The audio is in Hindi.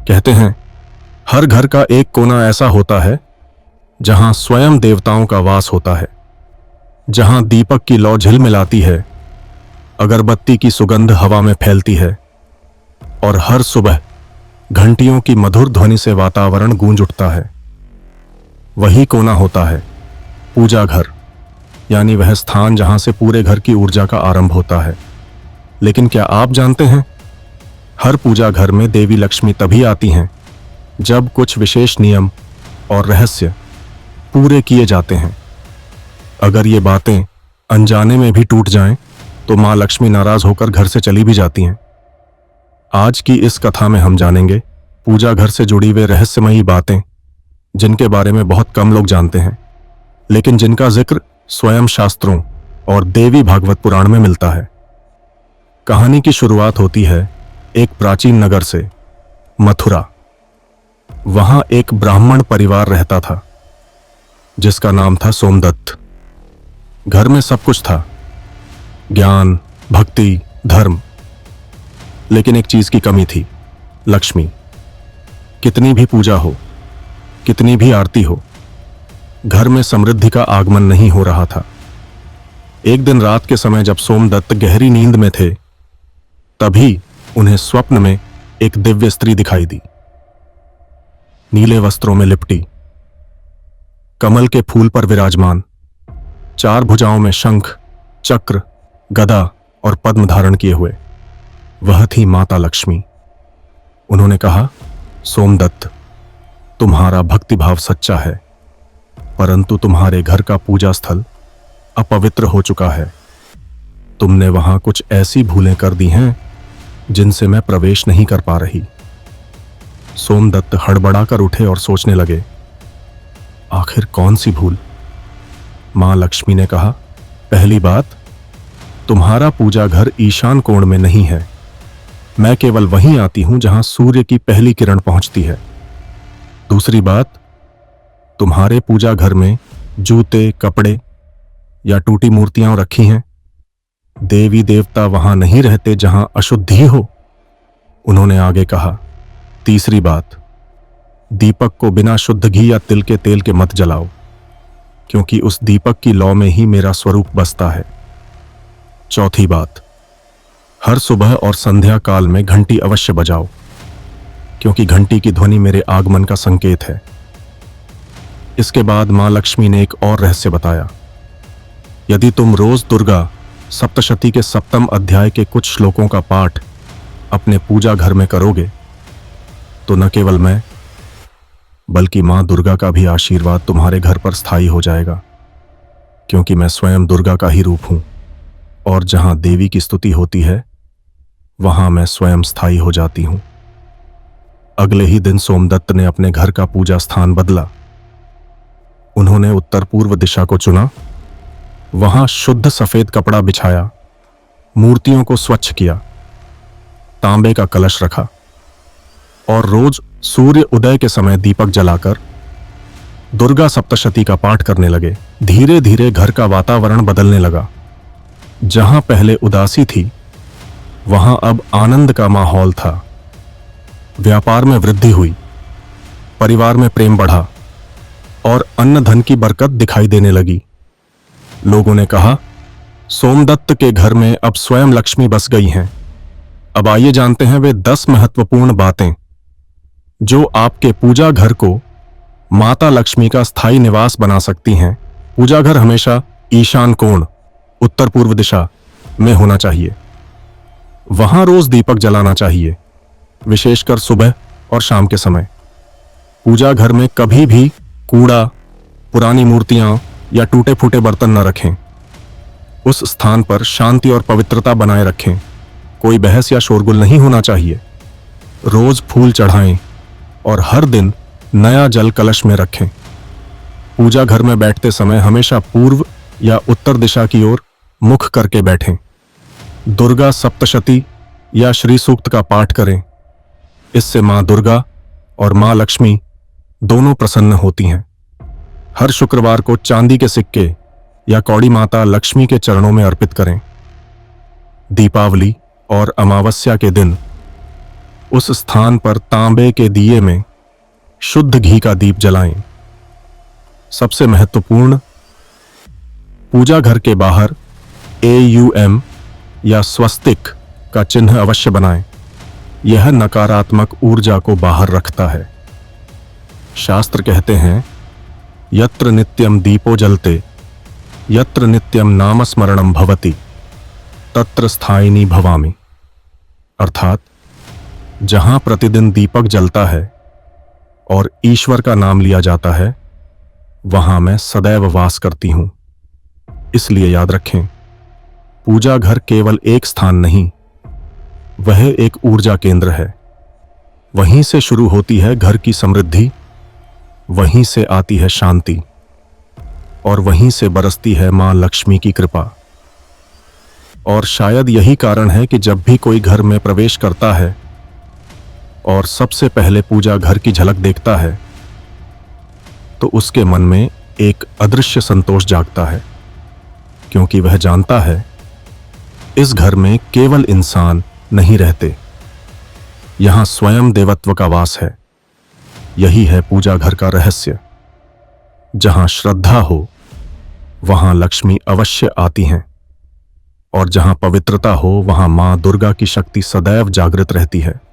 कहते हैं हर घर का एक कोना ऐसा होता है जहां स्वयं देवताओं का वास होता है, जहां दीपक की लौ झिलमिलाती है, अगरबत्ती की सुगंध हवा में फैलती है और हर सुबह घंटियों की मधुर ध्वनि से वातावरण गूंज उठता है। वही कोना होता है पूजा घर, यानी वह स्थान जहां से पूरे घर की ऊर्जा का आरंभ होता है। लेकिन क्या आप जानते हैं, हर पूजा घर में देवी लक्ष्मी तभी आती हैं जब कुछ विशेष नियम और रहस्य पूरे किए जाते हैं। अगर ये बातें अनजाने में भी टूट जाएं, तो मां लक्ष्मी नाराज होकर घर से चली भी जाती हैं। आज की इस कथा में हम जानेंगे पूजा घर से जुड़ी हुई रहस्यमयी बातें, जिनके बारे में बहुत कम लोग जानते हैं, लेकिन जिनका जिक्र स्वयं शास्त्रों और देवी भागवत पुराण में मिलता है। कहानी की शुरुआत होती है एक प्राचीन नगर से, मथुरा। वहां एक ब्राह्मण परिवार रहता था जिसका नाम था सोमदत्त। घर में सब कुछ था, ज्ञान, भक्ति, धर्म, लेकिन एक चीज की कमी थी, लक्ष्मी। कितनी भी पूजा हो, कितनी भी आरती हो, घर में समृद्धि का आगमन नहीं हो रहा था। एक दिन रात के समय जब सोमदत्त गहरी नींद में थे, तभी उन्हें स्वप्न में एक दिव्य स्त्री दिखाई दी, नीले वस्त्रों में लिपटी, कमल के फूल पर विराजमान, 4 भुजाओं में शंख, चक्र, गदा और पद्म धारण किए हुए। वह थी माता लक्ष्मी। उन्होंने कहा, सोमदत्त, तुम्हारा भक्तिभाव सच्चा है, परंतु तुम्हारे घर का पूजा स्थल अपवित्र हो चुका है। तुमने वहां कुछ ऐसी भूलें कर दी हैं जिनसे मैं प्रवेश नहीं कर पा रही। सोमदत्त हड़बड़ाकर उठे और सोचने लगे, आखिर कौन सी भूल? मां लक्ष्मी ने कहा, पहली बात, तुम्हारा पूजा घर ईशान कोण में नहीं है। मैं केवल वहीं आती हूं जहां सूर्य की पहली किरण पहुंचती है। दूसरी बात, तुम्हारे पूजा घर में जूते, कपड़े या टूटी मूर्तियां रखी हैं। देवी देवता वहां नहीं रहते जहां अशुद्धि हो। उन्होंने आगे कहा, तीसरी बात, दीपक को बिना शुद्ध घी या तिल के तेल के मत जलाओ, क्योंकि उस दीपक की लौ में ही मेरा स्वरूप बसता है। चौथी बात, हर सुबह और संध्या काल में घंटी अवश्य बजाओ, क्योंकि घंटी की ध्वनि मेरे आगमन का संकेत है। इसके बाद मां लक्ष्मी ने एक और रहस्य बताया, यदि तुम रोज दुर्गा सप्तशती के 7वें अध्याय के कुछ श्लोकों का पाठ अपने पूजा घर में करोगे, तो न केवल मैं, बल्कि मां दुर्गा का भी आशीर्वाद तुम्हारे घर पर स्थायी हो जाएगा, क्योंकि मैं स्वयं दुर्गा का ही रूप हूं, और जहां देवी की स्तुति होती है, वहां मैं स्वयं स्थायी हो जाती हूं। अगले ही दिन सोमदत्त ने अपने घर का पूजा स्थान बदला। उन्होंने उत्तर पूर्व दिशा को चुना, वहां शुद्ध सफेद कपड़ा बिछाया, मूर्तियों को स्वच्छ किया, तांबे का कलश रखा और रोज सूर्य उदय के समय दीपक जलाकर दुर्गा सप्तशती का पाठ करने लगे। धीरे धीरे घर का वातावरण बदलने लगा। जहां पहले उदासी थी, वहां अब आनंद का माहौल था। व्यापार में वृद्धि हुई, परिवार में प्रेम बढ़ा और अन्न धन की बरकत दिखाई देने लगी। लोगों ने कहा, सोमदत्त के घर में अब स्वयं लक्ष्मी बस गई हैं। अब आइए जानते हैं वे 10 महत्वपूर्ण बातें जो आपके पूजा घर को माता लक्ष्मी का स्थायी निवास बना सकती हैं। पूजा घर हमेशा ईशान कोण, उत्तर पूर्व दिशा में होना चाहिए। वहां रोज दीपक जलाना चाहिए, विशेषकर सुबह और शाम के समय। पूजा घर में कभी भी कूड़ा, पुरानी मूर्तियां या टूटे फूटे बर्तन न रखें। उस स्थान पर शांति और पवित्रता बनाए रखें। कोई बहस या शोरगुल नहीं होना चाहिए। रोज फूल चढ़ाएं और हर दिन नया जल कलश में रखें। पूजा घर में बैठते समय हमेशा पूर्व या उत्तर दिशा की ओर मुख करके बैठें। दुर्गा सप्तशती या श्री सूक्त का पाठ करें। इससे मां दुर्गा और मां लक्ष्मी दोनों प्रसन्न होती हैं। हर शुक्रवार को चांदी के सिक्के या कौड़ी माता लक्ष्मी के चरणों में अर्पित करें। दीपावली और अमावस्या के दिन उस स्थान पर तांबे के दिए में शुद्ध घी का दीप जलाएं। सबसे महत्वपूर्ण, पूजा घर के बाहर AUM या स्वस्तिक का चिन्ह अवश्य बनाएं। यह नकारात्मक ऊर्जा को बाहर रखता है। शास्त्र कहते हैं, यत्र नित्यम दीपो जलते यत्र नित्यम नामस्मरणम भवति तत्र स्थायिनी भवामि। अर्थात जहां प्रतिदिन दीपक जलता है और ईश्वर का नाम लिया जाता है, वहां मैं सदैव वास करती हूं। इसलिए याद रखें, पूजा घर केवल एक स्थान नहीं, वह एक ऊर्जा केंद्र है। वहीं से शुरू होती है घर की समृद्धि, वहीं से आती है शांति और वहीं से बरसती है मां लक्ष्मी की कृपा। और शायद यही कारण है कि जब भी कोई घर में प्रवेश करता है और सबसे पहले पूजा घर की झलक देखता है, तो उसके मन में एक अदृश्य संतोष जागता है, क्योंकि वह जानता है इस घर में केवल इंसान नहीं रहते, यहां स्वयं देवत्व का वास है। यही है पूजा घर का रहस्य। जहां श्रद्धा हो, वहां लक्ष्मी अवश्य आती हैं, और जहां पवित्रता हो, वहां मां दुर्गा की शक्ति सदैव जागृत रहती है।